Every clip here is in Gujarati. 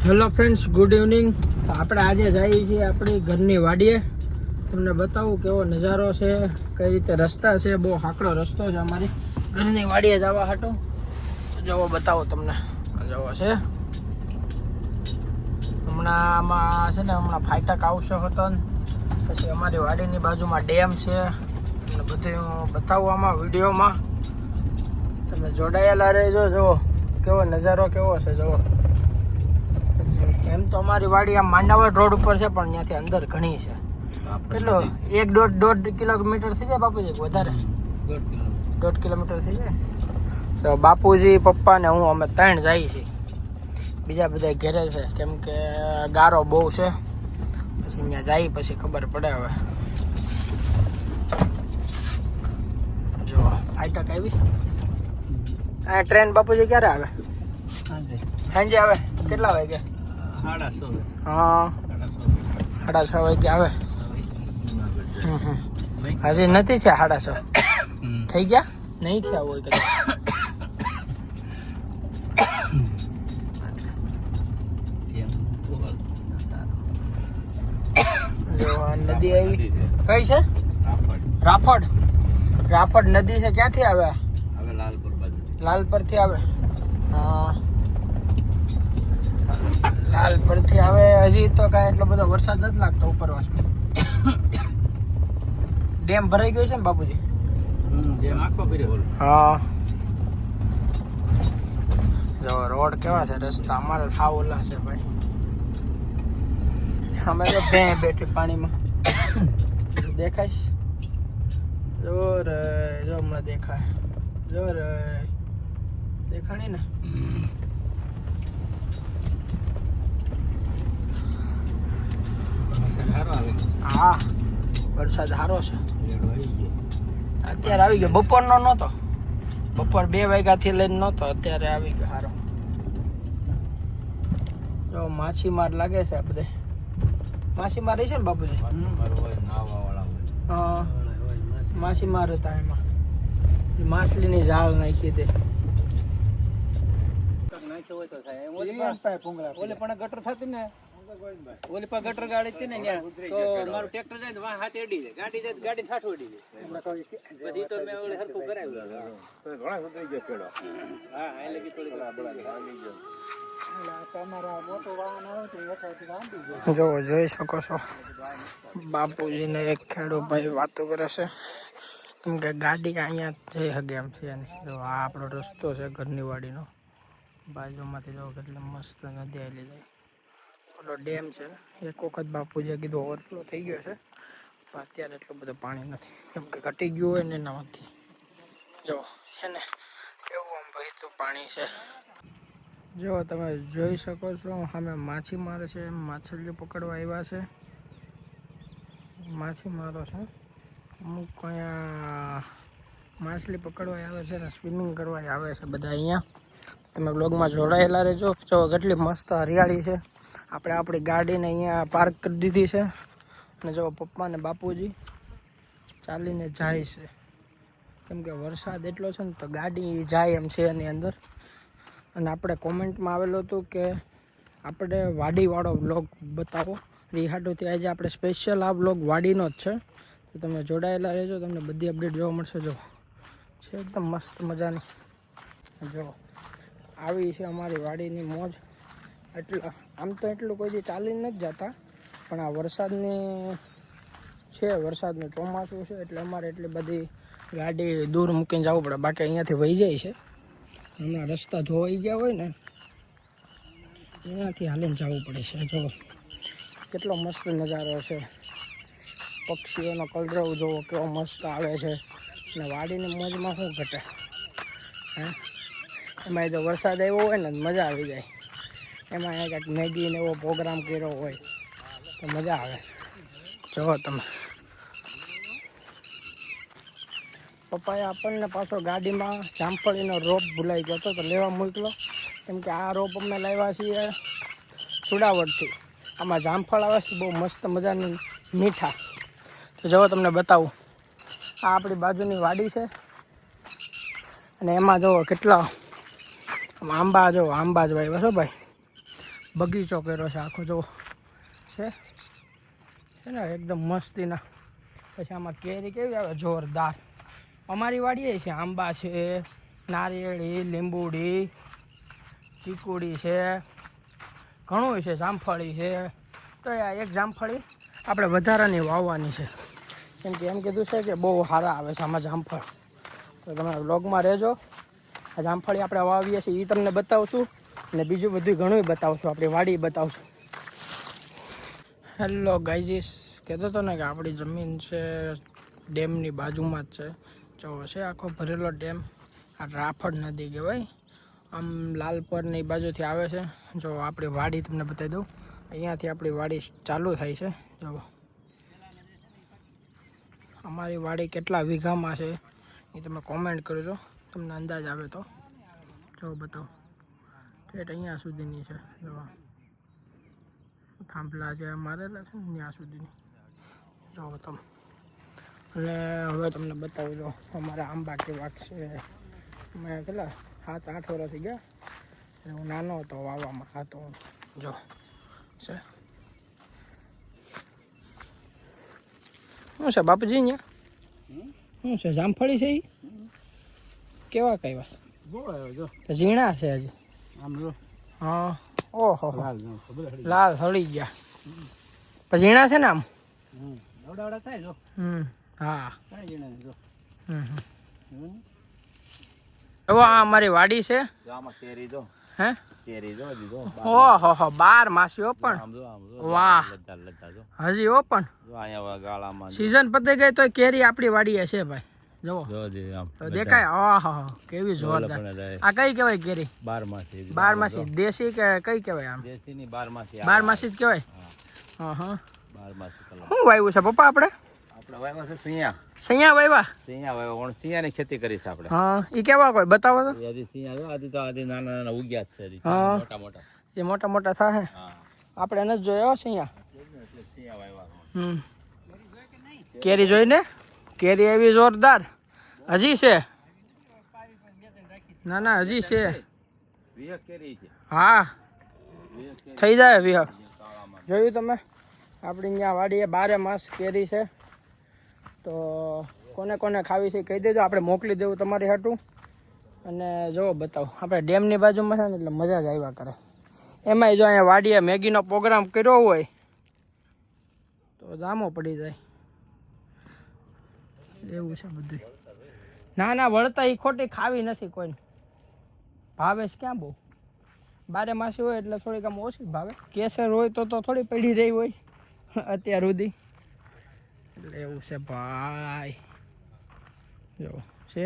Hello friends, good evening. આપણે આજે જઈએ છીએ આપણી ઘરની વાડીએ. તમને બતાવું કેવો નજારો છે, કઈ રીતે રસ્તા છે. બહુ હાકડો રસ્તો છે અમારી ઘરની વાડીએ જવા હાટો. જવો બતાવો તમને. જવો છે હમણાં આમાં છે ને, હમણાં ફાટક આવશે હતો ને પછી અમારી વાડીની બાજુમાં ડેમ છે. તમને બધું હું બતાવું આમાં વિડીયોમાં. તમે જોડાયેલા રહેજો. જુઓ કેવો નજારો કેવો છે. જુઓ, એમ તો અમારી વાડી આમ માંડાવડ રોડ ઉપર છે, પણ ત્યાંથી અંદર ઘણી છે. કેટલો 1-1.5 કિલોમીટર થઈ જાય બાપુજી? વધારે 1.5 કિલોમીટર થઈ જાય. તો બાપુજી, પપ્પા ને હું અમે 3 જઈએ છીએ. બીજા બધા ઘેરે છે, કેમ કે ગારો બહુ છે. પછી ત્યાં જઈ પછી ખબર પડે. હવે જો ફાટક આવી. આ ટ્રેન બાપુજી ક્યારે આવે? સાંજે આવે. કેટલા વાગે? 6:30. હા, 6:30 વાગે આવે. હજી નથી છે 6:30. થઈ ગયા? નહીં થયા હોય કદાચ. જો નદી આવી. કઈ છે? રાફડ. રાફડ નદી છે. ક્યાંથી આવે? લાલપર થી આવે. હા, લાલપર થી આવે. હજી તો કઈ એટલો બધો વરસાદ નથી લાગતો ઉપરવાસમાં. ડેમ ભરાઈ ગયો છે ને બાપુજી? હા. જો રોડ કેવા છે, રસ્તા અમારે સાવ ઓલા છે ભાઈ. અમે તો બેઠી પાણીમાં. દેખાય? જોર જો હમણાં દેખાય. જોર દેખાણી ને. હા, વરસાદ સારો છે. અત્યારે આવી ગયો. બપોરનો નહોતો. બપોર 2 વાગ્યાથી લઈને નહોતો. અત્યારે આવી ગયો સારો. જો માછીમાર લાગે છે. બધે માછીમાર છે ને બાપુજી? હા, માછીમાર હતા. એમાં માછલીની જાળ નાખી હતી. ઓલે પણ ગટર થતી ને, ઓલી પર ગટર ગાડી હતી ને ત્યાં, તો મારું ટ્રેક્ટર જાય ને હાથ એડી જાય. ગાડી જાય ગાડી ઠાઠું એડી જાય. પછી તો મેં ઓલે હરખું કરાવ્યું. હા, એટલે કે થોડી જો જોઈ શકો છો, બાપુજીને એક ખેડૂત ભાઈ વાતો કરે છે. કેમ કે ગાડી અહીંયા જઈ શકે એમ છે. જો આ આપણો રસ્તો છે ઘરની વાડીનો. બાજુમાંથી જો કેટલી મસ્ત નદી આવેલી જાય. ઓલો ડેમ છે. એક વખત બાપુજીએ કીધું ઓવરફ્લો થઈ ગયો છે, પણ અત્યારે એટલું બધું પાણી નથી, કેમ કે ઘટી ગયું હોય ને એનામાંથી. જો છે ને કેવું આમ વહેતું પાણી છે. જો તમે જોઈ શકો છો સામે માછીમાર છે. માછલીઓ પકડવા આવ્યા છે. માછીમારો છે. અમુક અહીંયા માછલી પકડવા આવે છે ને સ્વિમિંગ કરવા આવે છે બધા અહીંયા. તમે બ્લોગમાં જોડાયેલા રહેજો. જો કેટલી મસ્ત હરિયાળી છે. આપણે આપણી ગાડીને અહીંયા પાર્ક કરી દીધી છે. અને જો પપ્પા ને બાપુજી ચાલીને જાય છે, કેમ કે વરસાદ એટલો છે ને તો ગાડી જાય એમ છે એની અંદર. અને આપણે કોમેન્ટમાં આવેલું હતું કે આપણે વાડીવાળો બ્લોગ બતાવો. રિહાટોથી આજે આપણે સ્પેશિયલ આ બ્લોગ વાડીનો જ છે. તો તમે જોડાયેલા રહેજો. તમને બધી અપડેટ જોવા મળશે. જો છે એકદમ મસ્ત મજાની. જો આવી છે અમારી વાડીની મોજ. આમ તો એટલું કોઈ ચાલીને નથી જતા, પણ આ વરસાદની છે, વરસાદનું ચોમાસું છે, એટલે અમારે એટલી બધી ગાડી દૂર મૂકીને જવું પડે. બાકી અહીંયાથી વહી જાય છે. હમણાં રસ્તા ધોવાઈ ગયા હોય ને એનાથી હાલીને જવું પડે છે. જો કેટલો મસ્ત નજારો છે. પક્ષીઓનો કલરવ જોવો કેવો મસ્ત આવે છે. અને વાડીની મોજમાં શું ઘટે હે. એમાં જો વરસાદ આવ્યો હોય ને મજા આવી જાય. એમાં કંઈક મેગીને એવો પ્રોગ્રામ કર્યો હોય તો મજા આવે. જુઓ તમે, પપ્પાએ આપણને પાછો ગાડીમાં જામફળીનો રોપ ભૂલાઈ ગયો હતો તો લેવા મોકલો. કેમ કે આ રોપ અમે લાવ્યા છીએ સુડાવડથી. આમાં જામફળ આવે છે બહુ મસ્ત મજાની મીઠા. તો જુઓ તમને બતાવું. આ આપણી બાજુની વાડી છે અને એમાં જુઓ કેટલા આંબા. જો આંબા જ વાવ્યા છો ભાઈ. બગીચો કર્યો છે આખો જો છે ને એકદમ મસ્તીના. પછી આમાં કેરી કેવી આવે જોરદાર. અમારી વાડીએ છે આંબા છે, નારિયેળી, લીંબુડી, ચીકુડી છે, ઘણું છે, જામફળી છે. તો આ એક જામફળી આપણે વધારાની વાવવાની છે, કેમ કે એમ કીધું છે કે બહુ સારા આવે છે આમાં જામફળ. તો તમે વ્લોગમાં રહેજો. આ જામફળી આપણે વાવીએ છીએ એ તમને બતાવશું, અને બીજું બધું ઘણું બતાવશું, આપણી વાડી બતાવશું. હેલો ગાઈઝીસ, કહેતો હતો ને કે આપણી જમીન છે ડેમની બાજુમાં જ છે. જો છે આખો ભરેલો ડેમ. આ રાફડ નદી કહેવાય. આમ લાલપરની બાજુથી આવે છે. જો આપણી વાડી તમને બતાવી દઉં. અહીંયાથી આપણી વાડી ચાલુ થાય છે. જો અમારી વાડી કેટલા વીઘામાં છે એ તમે કોમેન્ટ કરજો, તમને અંદાજ આવે તો. જો બતાવો, ઠેઠ અહીંયા સુધીની છે. જો થાંભલા જે મારેલા છે ને ત્યાં સુધીની. જો તમે, અને હવે તમને બતાવું. જો અમારા આંબા કેવા છે. મેં કેટલા 7-8 વર્ષ થઈ ગયા. હું નાનો હતો વાવવામાં હતો. જો છે શું છે બાપુજી અહીંયા? શું છે જામફળી છે એ? કેવા કહેવા? તો ઝીણા છે હજી. હા, ઓહો લાલ થળી ગયા. પછી ઝીણા છે ને આમ. હા. હવે આ અમારી વાડી છે. હે? ઓહો 12 માસીઓ પણ. વાહ, હજી ઓ પણ સીઝન પતી ગઈ તો કેરી આપણી વાડીએ છે ભાઈ. જો તો દેખાય. ઓહો કેવી જોરદાર. આ કઈ કહેવાય કેરી? 12 માસી. દેશી કે કઈ કહેવાય? આમ દેશીની 12 માસી જ કહેવાય. હા હા, 12 માસી. શું વાવ્યું છે પપ્પા આપણે? વાવ્યા છે સૈયા વાવ્યા. સિંયાની ખેતી કરી છે આપણે. હા, એ કેવા કોઈ બતાવો તો. નાના ઉગ્યા છે. મોટા એ મોટા થાય. આપણે નથી જોયો સૈયા. કેરી જોઈને. કેરી એવી જોરદાર હજી છે. ના હજી છે. હા, થઈ જાય વિહક. જોયું તમે? આપણી અહીંયા વાડીએ 12 માસ કેરી છે. તો કોને કોને ખાવી છે કહી દેજો, આપણે મોકલી દેવું તમારી હાટું. અને જો બતાવો, આપણે ડેમની બાજુમાં છે ને એટલે મજા જ આવ્યા કરે. એમાંય જો અહીંયા વાડીએ મેગીનો પ્રોગ્રામ કર્યો હોય તો જામો પડી જાય એવું છે બધું. ના વળતા એ ખોટી ખાવી નથી કોઈને. ભાવે છે ક્યાં બહુ. 12 માસી હોય એટલે થોડીક આમ ઓછી ભાવે. કેસર હોય તો થોડી પડી રહી હોય અત્યાર સુધી. એટલે એવું છે ભાઈ. જો છે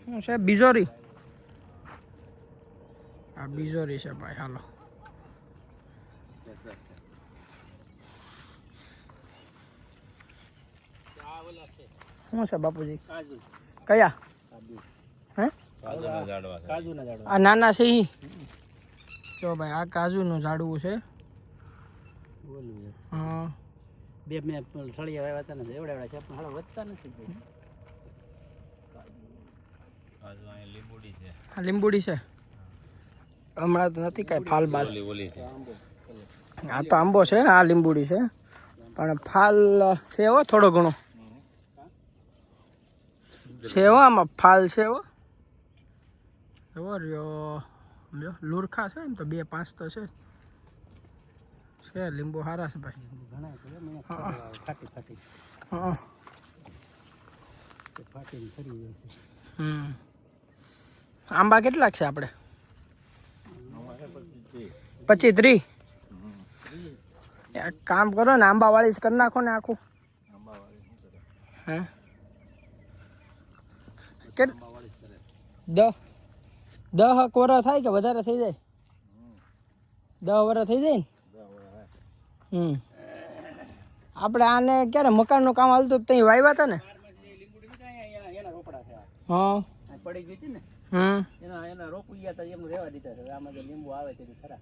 શું છે? બીજોરી. આ બીજોરી છે ભાઈ. હાલો, શું છે બાપુજી? કયા? હે? આ નાના છે ઈ. જો ભાઈ આ કાજુનું ઝાડવું છે. હા, બે મેં સળિયા વાવ્યા હતા ને એવડા છે પણ હાલો વધતા નથી. હા, લીંબુડી છે. હમણાં તો નથી કાંઈ ફાલ બાલ. આ તો આંબો છે. આ લીંબુડી છે પણ ફાલ છે હો થોડો ઘણો છે હો. આમાં ફાલ છે હો. એવો રહ્યો લુરખા છે એમ તો 2-5 તો છે. લીંબુ સારા છે ભાઈ. હા, આંબા કેટલાક છે આપણે? 25-30. એક કામ કરો ને, આંબા વાળી કરી નાખો ને આખું. હે કે 10 વર્ષ થાય કે વધારે થઈ જાય? 10 વર્ષ થઈ જાય ને. આપણે આને ક્યારે મકાનનું કામ હાલતું ત્યાં વાવ્યા હતા ને. હા, પડી ગઈ હતી ને. એના રોપી ગયા હતા એમ રહેવા દીધા છે. આમાં જે લીંબુ આવે છે ખરા.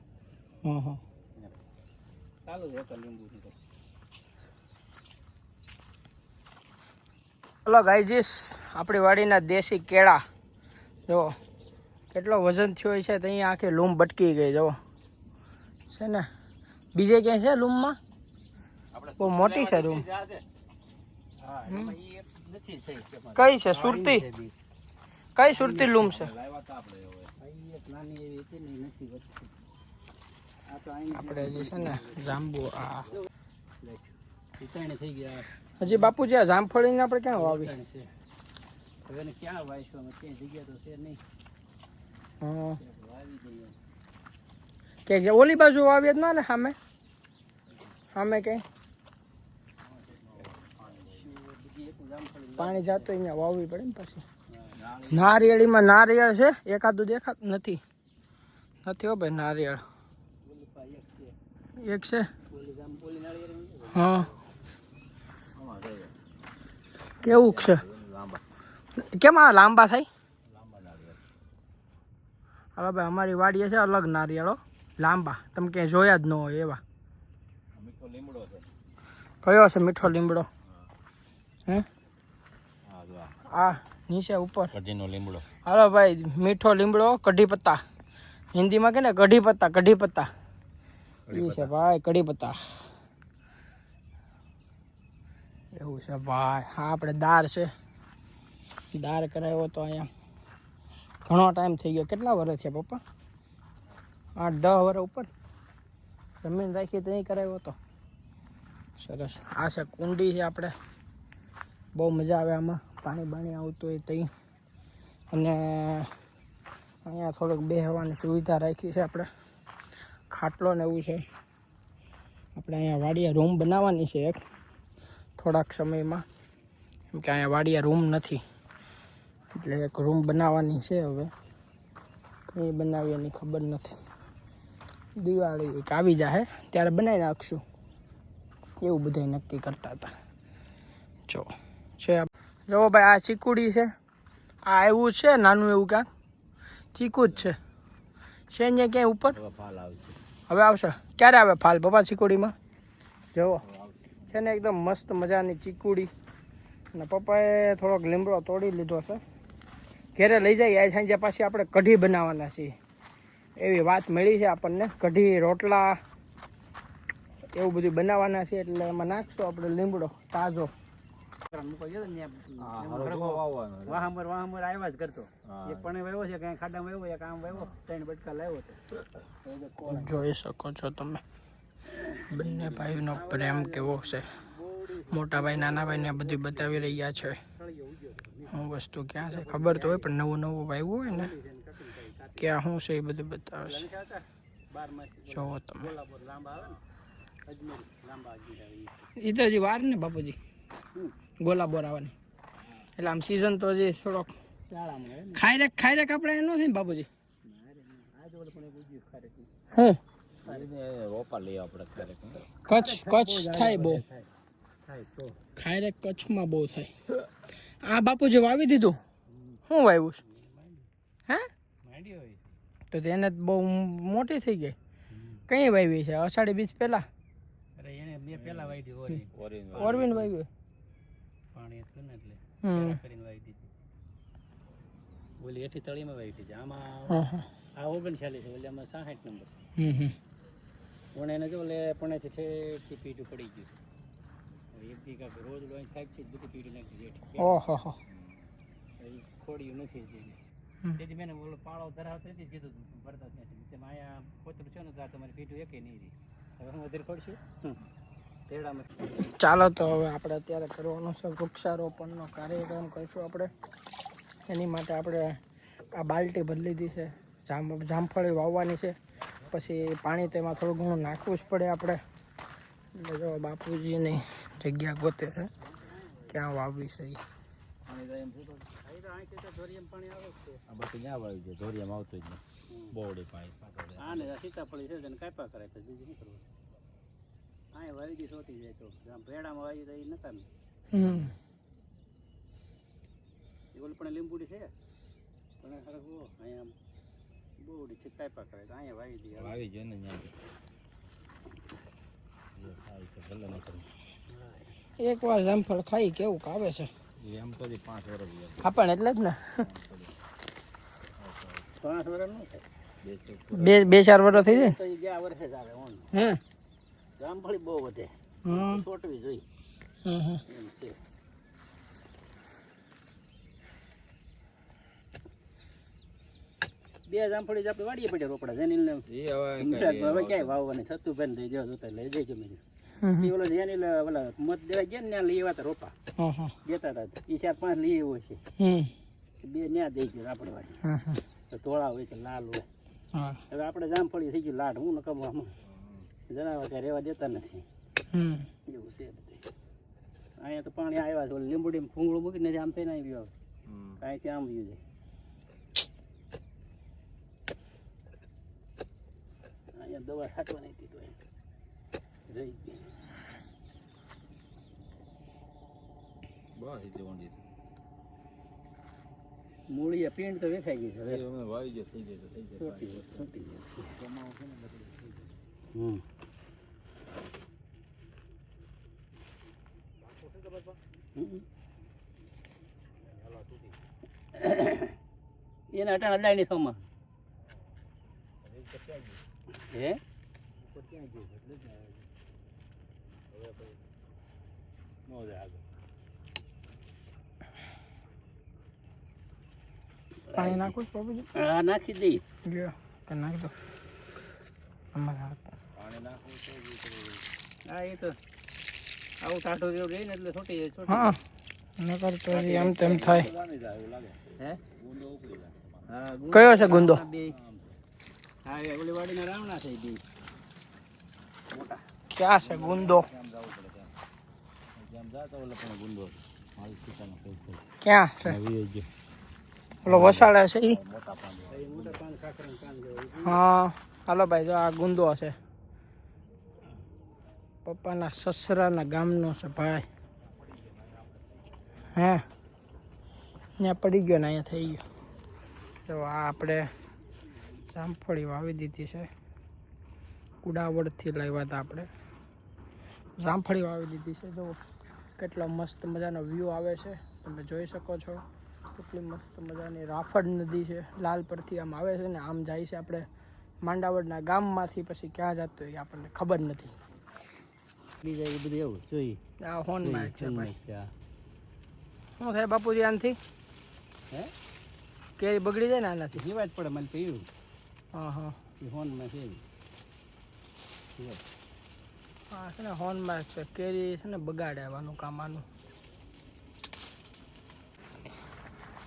ચાલુ છે લીંબુ. ચલો ગાઈજીસ, આપણી વાડીના દેશી કેળા જો કેટલો વજન થયો છે તો અહીંયા આખી લૂમ બટકી ગઈ જવો છે ને. બીજે ક્યાંય છે લૂમમાં? બહુ મોટી છે લૂમ. કઈ છે? સુરતી? કઈ સુરતી લૂમ છે? આપણે હજી છે ને જાંબુ આ હજી બાપુજી આ જામફળીને આપણે ક્યાં વાવી? ક્યાં વાવીશું? ક્યાંય જગ્યા તો છે નહીં. કે ઓલી બાજુ વાવીએ જ ના ને સામે સામે કઈ પાણી જાતું અહીંયા વાવવી પડે ને પછી. નારિયેળીમાં નારિયેળ છે એકાદું દેખાતું નથી. નથી હો ભાઈ નારિયેળ એક છે. હા કેવું છે? કેમ આ લાંબા થાય? હવે ભાઈ અમારી વાડીએ છે અલગ નારિયેળો લાંબા, તમે ક્યાંય જોયા જ ન હોય એવા. કયો છે મીઠો લીમડો? હે આ નીચે ઉપર કઢીનો લીમડો. હાલો ભાઈ મીઠો લીમડો કઢી પત્તા, હિન્દીમાં કે ને કઢી પત્તા. કઢી પત્તા એ છે ભાઈ કઢી પત્તા. એવું છે ભાઈ. હા આપણે દાળ છે, દાળ કરાવ્યો તો અહીંયા ઘણો ટાઈમ થઈ ગયો. કેટલા વર્ષ છે પપ્પા? 8-10 વર્ષ ઉપર જમીન રાખી તો અહીં કરાવ્યો હતો. સરસ. આ છે કુંડી છે આપણે, બહુ મજા આવે આમાં, પાણી બાણી આવતું હોય તઈ. અને અહીંયા થોડુંક બેસવાની સુવિધા રાખી છે આપણે, ખાટલો ને એવું છે. આપણે અહીંયા વાડીએ રૂમ બનાવવાની છે એક થોડાક સમયમાં, કેમ કે અહીંયા વાડીએ રૂમ નથી એટલે એક રૂમ બનાવવાની છે. હવે કઈ બનાવી એની ખબર નથી. દિવાળી એક આવી જાય ત્યારે બનાવી નાખશું એવું બધા નક્કી કરતા હતા. જો છે જો ભાઈ આ ચીકુડી છે, આ એવું છે નાનું એવું ક્યાંક ચીકુ જ છે અહીંયા ક્યાંય ઉપર. હવે આવશે. ક્યારે આવે ફાલ પપ્પા ચીકુડીમાં? જુઓ છે ને એકદમ મસ્ત મજાની ચીકુડી. અને પપ્પાએ થોડોક લીમડો તોડી લીધો છે, ઘેરે લઈ જઈએ. આ સાંજે પાછી આપણે કઢી બનાવવાના છીએ એવી વાત મળી છે આપણને. કઢી રોટલા એવું બધું બનાવવાના છે એટલે એમાં નાખશું આપણે લીમડો તાજો. આવ્યા જ કરતો એક પણ વાવ્યો છે, કઈ ખાડામાં વાવ્યો, એક આમ વાવ્યો, 3 બટકા લાવ્યો હતો. જોઈ શકો છો તમે બંને ભાઈનો પ્રેમ કેવો છે. મોટા ભાઈ નાના ભાઈને બધું બતાવી રહ્યા છે. હું વસ્તુ ક્યાં છે ખબર તો હોય, પણ નવું નવું વાવ્યું હોય ને ક્યાં શું છે એ બધું બતાવે છે. જોવો તમે. એ તો હજી વાર ને બાપુજી ગોલા બોર આવવાની, એટલે આમ સિઝન તો હજી થોડોક ખાયરેક આપણે એનો છે ને બાપુજી. હું કચ્છ થાય બહુ, ખાયરેક કચ્છમાં બહુ થાય. આ બાપુજી વાવી દીધું? શું વાવ્યું છે? હે તો એને બહુ મોટી થઈ ગઈ. કઈ વાવી છે? અષાઢી બીજ પહેલા? ઓરવીન વાવ્યું. પાણી એટલું ને એટલે કરીને વાવી દીધી. ઓલી એઠી તળીમાં વાવી દીધી. આમાં આ 39 છે, ઓલી આમાં 66 નંબર છે. પણ એને જો લે પણેથી ઠેઠથી પીટું પડી ગયું. એક દી કાંક રોજ લોંચ ખાઈ છે બધી પીટું નાખી દીધી. ઓહો ખોડ્યું નથી તેથી મેં ઓલો પાળો ધરાવતો નથી કીધું ભરતા ત્યાંથી. તેમાં અહીંયા પોતરું છે ને તો આ તમારી પીટું એકે નહીં રહી. હવે હું વધારે ખોડશું. ચાલો તો હવે આપણે અત્યારે કરવાનો છે વૃક્ષારોપણનો કાર્યક્રમ કરીશું આપણે. એની માટે આપણે આ બાલટી બદલી દીધી છે, જામફળી વાવવાની છે. પછી પાણી તેમાં થોડું ઘણું નાખવું જ પડે આપણે. એટલે જો બાપુજીની જગ્યા ગોતે છે ક્યાં વાવવી છે. સીતાફળી છે કાપા કરે તો બીજું શું કરવું. હા વાવી સોટી જાય તો ભેડામાં વાવી તો એ નકામી. ઓલ પણ લીંબુડી છે પણ સરખું અહીંયા બોડી છે કાપા કરે તો અહીંયા વાવી દઈએ. વાવી જોઈએ ને એક વાર જામફળ ખાઈ કેવું આવે છે એમ તો 5 વર્ષ. હા પણ એટલે જ ને 5 વર્ષ નું બે 4 વર્ષ થઈ જાય તો ઈ ગયા વર્ષે જ આવે ઓન હે જામફળી બહુ વધે છોટવી જોઈ એમ છે બે જામફળી જ આપણે વાડીએ પડ્યા રોપડા જેની ને હવે ક્યાંય વાવવાની છતું બેન થઈ ગયો જોતા લઈ જઈ ગમે એ ઓલો જેની ઓલા મત દેવા ગયા ને ત્યાં લઈ આવ્યા હતા રોપા દેતા હતા એ 4-5 લઈ આવ્યો છે બે ન્યા દઈ ગયો આપણે વાડી તો ધોળા હોય કે લાલ હોય હવે આપણે જામફળી થઈ ગયું લાડ હું ન કમવામાં જણાવવા ત્યાં રહેવા દેતા નથી એવું છે બધું અહીંયા તો પાણી આવ્યા છે લીંબુડી ફૂંગળું મૂકીને આમ થઈને આવી ગયો કાંઈ ત્યાં આમ ગયું છે અહીંયા દવા છાંટવા નહીં દીધું રહી ગઈ મૂળિયા પીંડ તો વેખાઈ ગઈ છે હવે છૂટી એના અટાણ અડાય નહીં સોમાં હે પાણી નાખું બાબુજી હા નાખી દઈ લ્યો નાખી દો અમારા હા એ તો આવું ટાઢું જેવું રહી ને એટલે છોટી જાય હા નકર તો એમ તેમ થાય હે હા કયો છે ગુંદો હા એ ઓલી વાડીના રાવણા છે બી મોટા ક્યાં છે ગુંદો ક્યાં છે ઓલો વસાડે છે ઈ હા હાલો ભાઈ જો આ ગુંદો છે પપ્પાના સસરાના ગામનો છે ભાઈ હે ત્યાં પડી ગયો ને અહીંયા થઈ ગયો તો આ આપણે જામફળી વાવી દીધી છે કુડાવડથી લાવ્યા હતા આપણે જામફળી વાવી દીધી છે જો કેટલો મસ્ત મજાનો વ્યૂ આવે છે તમે જોઈ શકો છો કેટલી મસ્ત મજાની રાફડ નદી છે લાલ પરથી આમ આવે છે ને આમ જાય છે આપણે માંડાવડના ગામમાંથી પછી ક્યાં જતો એ આપણને ખબર નથી બીજા એ બધું એવું જોઈએ આ હોન માર્ક છે ભાઈ શું થાય બાપુજી આનાથી હે કેરી બગડી જાય ને આનાથી જીવા જ પડે મને પીવું હા હા એ હોનમાં છે હા છે ને હોન માર્ક છે કેરી છે ને બગાડે આવવાનું કામ આનું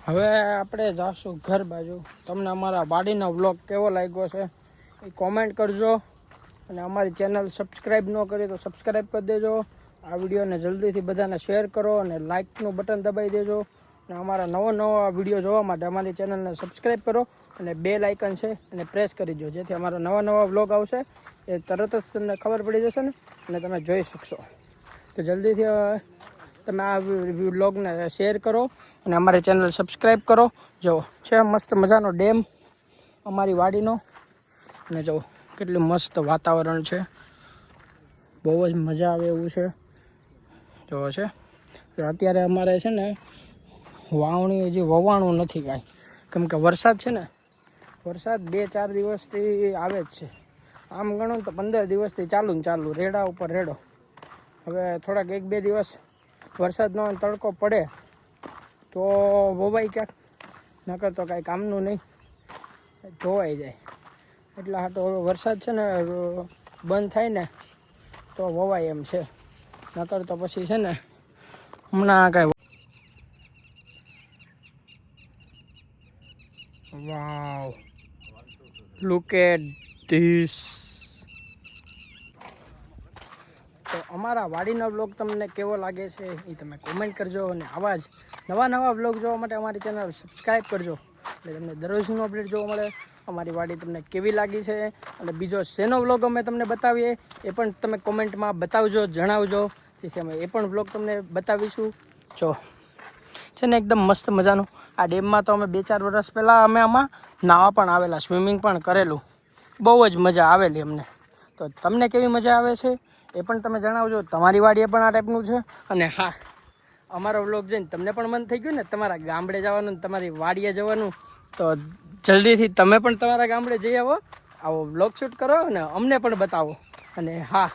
હવે આપણે જાશું ઘર બાજુ તમને અમારા વાડીનો વ્લોગ કેવો લાગ્યો છે એ કોમેન્ટ કરજો અને અમારી ચેનલ સબસ્ક્રાઈબ ન કરી તો સબસ્ક્રાઈબ કરી દેજો આ વિડીયોને જલ્દીથી બધાને શેર કરો અને લાઇકનું બટન દબાવી દેજો અને અમારા નવા વિડીયો જોવા માટે અમારી ચેનલને સબસ્ક્રાઈબ કરો અને બેલ આઇકન છે અને પ્રેસ કરી દો જેથી અમારા નવા વ્લોગ આવશે એ તરત જ તમને ખબર પડી જશે ને અને તમે જોઈ શકશો તો જલ્દીથી તમે આ વ્લોગને શેર કરો અને અમારી ચેનલ સબસ્ક્રાઈબ કરો જો છે મસ્ત મજાનો ડેમ અમારી વાડીનો અને જો કેટલું મસ્ત વાતાવરણ છે બહુ જ મજા આવે એવું છે જો છે અત્યારે અમારે છે ને વાવણી હજી વવાણું નથી કાંઈ કેમ કે વરસાદ છે ને વરસાદ 2-4 દિવસથી આવે જ છે આમ ગણો તો 15 દિવસથી ચાલુ રેડા ઉપર રેડો હવે થોડાક 1-2 દિવસ વરસાદનો તડકો પડે તો વવાઈ ક્યાંક નકર તો કાંઈ કામનું નહીં ધોવાઈ જાય એટલે હા તો વરસાદ છે ને બંધ થાય ને તો વવાય એમ છે નકર તો પછી છે ને હમણાં કાંઈ વાવ લુક એટ ધીસ તો અમારા વાડીનો વ્લોગ તમને કેવો લાગે છે એ તમે કોમેન્ટ કરજો અને આવા જ નવા વ્લોગ જોવા માટે અમારી ચેનલ સબસ્ક્રાઈબ કરજો એટલે તમને દરરોજનું અપડેટ જોવા મળે અમારી વાડી તમને કેવી લાગી છે અને બીજો શેનો વ્લોગ અમે તમને બતાવીએ એ પણ તમે કોમેન્ટમાં બતાવજો જણાવજો જેથી અમે એ પણ વ્લોગ તમને બતાવીશું જો છે ને એકદમ મસ્ત મજાનું આ ડેમમાં તો અમે 2-4 વર્ષ પહેલાં અમે આમાં નાવા પણ આવેલા સ્વિમિંગ પણ કરેલું બહુ જ મજા આવેલી અમને તો તમને કેવી મજા આવે છે એ પણ તમે જણાવજો તમારી વાડીએ પણ આ ટાઈપનું છે અને હા અમારો વ્લોગ જોઈને તમને પણ મન થઈ ગયું ને તમારા ગામડે જવાનું તમારી વાડીએ જવાનું તો જલ્દીથી તમે પણ તમારા ગામડે જઈ આવો બ્લોગ શૂટ કરો અને અમને પણ બતાવો. અને હા,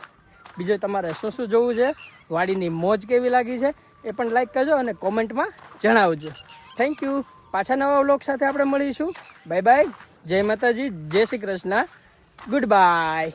બીજું તમારે શું શું જોવું છે, વાડીની મોજ કેવી લાગી છે એ પણ લાઈક કરજો અને કોમેન્ટમાં જણાવજો. Thank you. પાછા નવા વ્લોગ સાથે આપણે મળીશું. Bye bye. જય માતાજી, જય શ્રી કૃષ્ણ, ગુડ બાય.